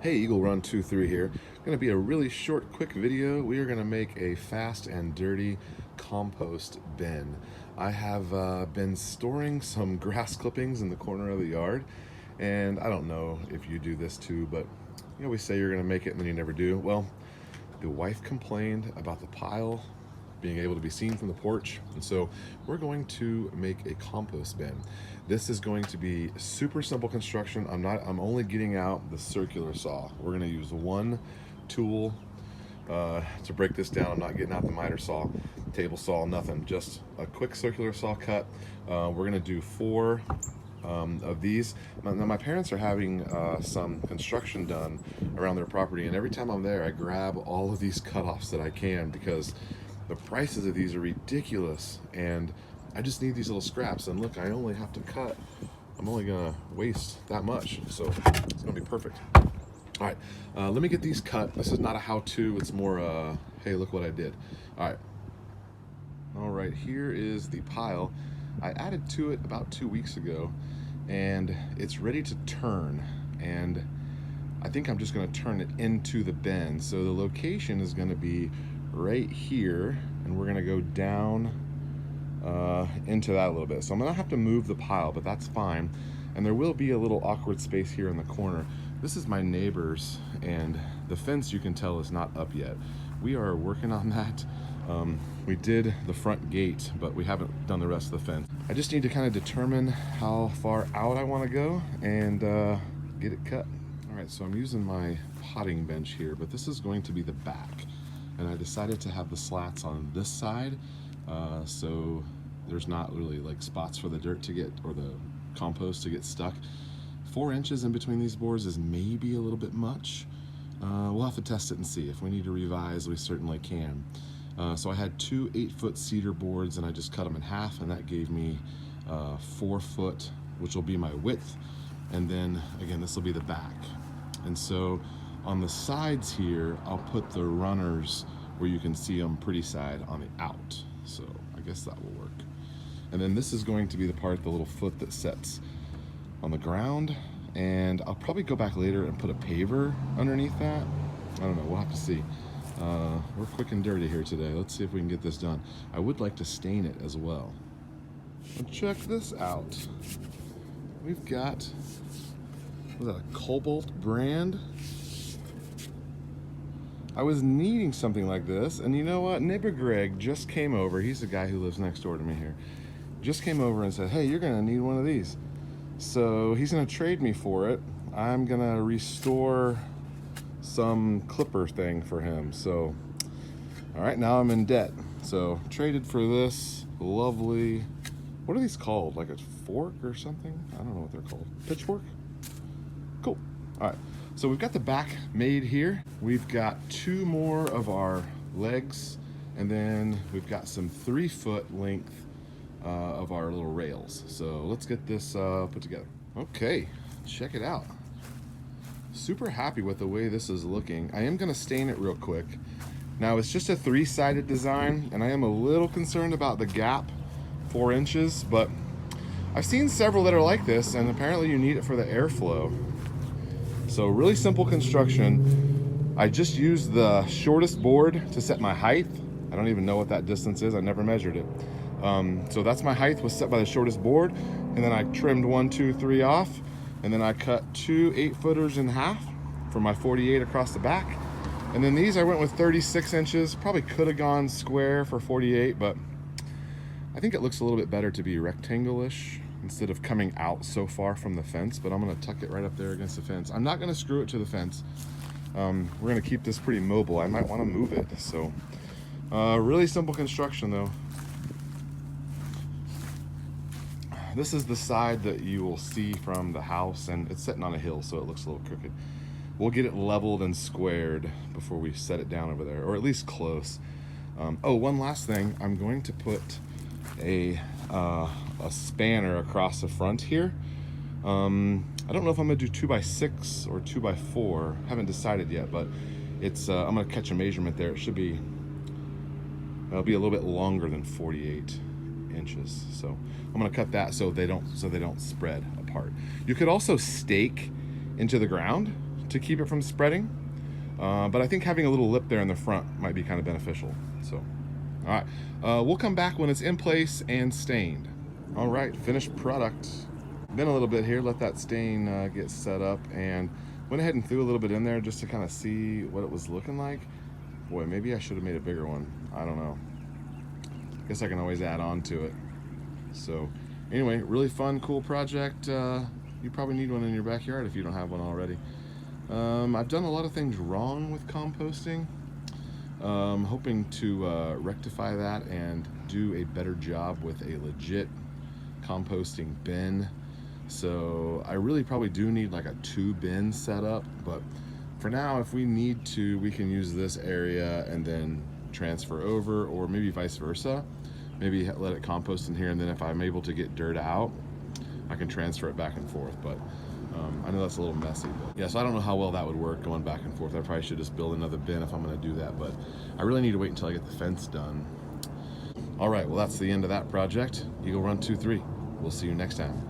Hey, Eagle Run 23 here. Going to be a really short, quick video. We are going to make a fast and dirty compost bin. I have been storing some grass clippings in the corner of the yard, and I don't know if you do this too, but you always say you're going to make it and then you never do. Well, the wife complained about the pile being able to be seen from the porch, and so we're going to make a compost bin. This is going to be super simple construction. I'm only getting out the circular saw. We're going to use one tool to break this down. I'm not getting out the miter saw, table saw, nothing, just a quick circular saw cut. We're going to do 4 of these. Now my parents are having some construction done around their property, and every time I'm there I grab all of these cutoffs that I can, because the prices of these are ridiculous, and I just need these little scraps. And look, I only have to cut, I'm only gonna waste that much, so it's gonna be perfect. All right, let me get these cut. This is not a how-to, it's more hey, look what I did. All right, here is the pile. I added to it about 2 weeks ago, and it's ready to turn, and I think I'm just gonna turn it into the bin. So the location is gonna be right here, and we're gonna go down into that a little bit. So I'm gonna have to move the pile, but that's fine. And there will be a little awkward space here in the corner. This is my neighbor's, and the fence, you can tell, is not up yet. We are working on that. We did the front gate, but we haven't done the rest of the fence. I just need to kind of determine how far out I want to go and get it cut. All right, so I'm using my potting bench here, but this is going to be the back. And I decided to have the slats on this side, so there's not really like spots for the dirt to get, or the compost to get stuck. 4 inches in between these boards is maybe a little bit much. We'll have to test it and see. If we need to revise, we certainly can. So I had 2 8-foot cedar boards, and I just cut them in half, and that gave me 4 foot, which will be my width. And then again, this will be the back. And so on the sides here, I'll put the runners where you can see them pretty side on the out. So I guess that will work. And then this is going to be the part, the little foot that sets on the ground. And I'll probably go back later and put a paver underneath that. I don't know, we'll have to see. We're quick and dirty here today. Let's see if we can get this done. I would like to stain it as well. And check this out. We've got, was that a Cobalt brand? I was needing something like this, and you know what? Neighbor Greg just came over. He's the guy who lives next door to me here. Just came over and said, hey, you're gonna need one of these. So he's gonna trade me for it. I'm gonna restore some clipper thing for him. So, all right, now I'm in debt. So traded for this lovely, what are these called? Like a fork or something? I don't know what they're called. Pitchfork? Cool. All right. So we've got the back made here. We've got 2 more of our legs, and then we've got some 3-foot length of our little rails. So let's get this put together. Okay, check it out. Super happy with the way this is looking. I am gonna stain it real quick. Now it's just a 3-sided design, and I am a little concerned about the gap, 4 inches, but I've seen several that are like this, and apparently you need it for the airflow. So really simple construction. I just used the shortest board to set my height. I don't even know what that distance is. I never measured it. So that's my height, was set by the shortest board. And then I trimmed 1, 2, 3 off. And then I cut 2 8-footers in half for my 48 across the back. And then these I went with 36 inches. Probably could have gone square for 48, but I think it looks a little bit better to be rectangle-ish instead of coming out so far from the fence. But I'm gonna tuck it right up there against the fence. I'm not gonna screw it to the fence. We're gonna keep this pretty mobile. I might wanna move it. So really simple construction though. This is the side that you will see from the house, and it's sitting on a hill, so it looks a little crooked. We'll get it leveled and squared before we set it down over there, or at least close. Oh, one last thing. I'm going to put a spanner across the front here. I don't know if I'm gonna do 2x6 or 2x4. Haven't decided yet, but it's I'm gonna catch a measurement there. It'll be a little bit longer than 48 inches. So I'm gonna cut that so they don't spread apart. You could also stake into the ground to keep it from spreading. But I think having a little lip there in the front might be kind of beneficial. So, all right, we'll come back when it's in place and stained. All right, finished product. Been a little bit here, let that stain get set up, and went ahead and threw a little bit in there just to kind of see what it was looking like. Boy, maybe I should have made a bigger one. I don't know. Guess I can always add on to it. So anyway, really fun, cool project. You probably need one in your backyard if you don't have one already. I've done a lot of things wrong with composting. Hoping to rectify that and do a better job with a legit composting bin. So I really probably do need like a 2-bin setup, but for now, if we need to, we can use this area and then transfer over, or maybe vice versa. Maybe let it compost in here, and then if I'm able to get dirt out, I can transfer it back and forth. But I know that's a little messy, but yeah, so I don't know how well that would work going back and forth. I probably should just build another bin if I'm gonna do that, but I really need to wait until I get the fence done. All right, well, that's the end of that project. Eagle Run 2-3. We'll see you next time.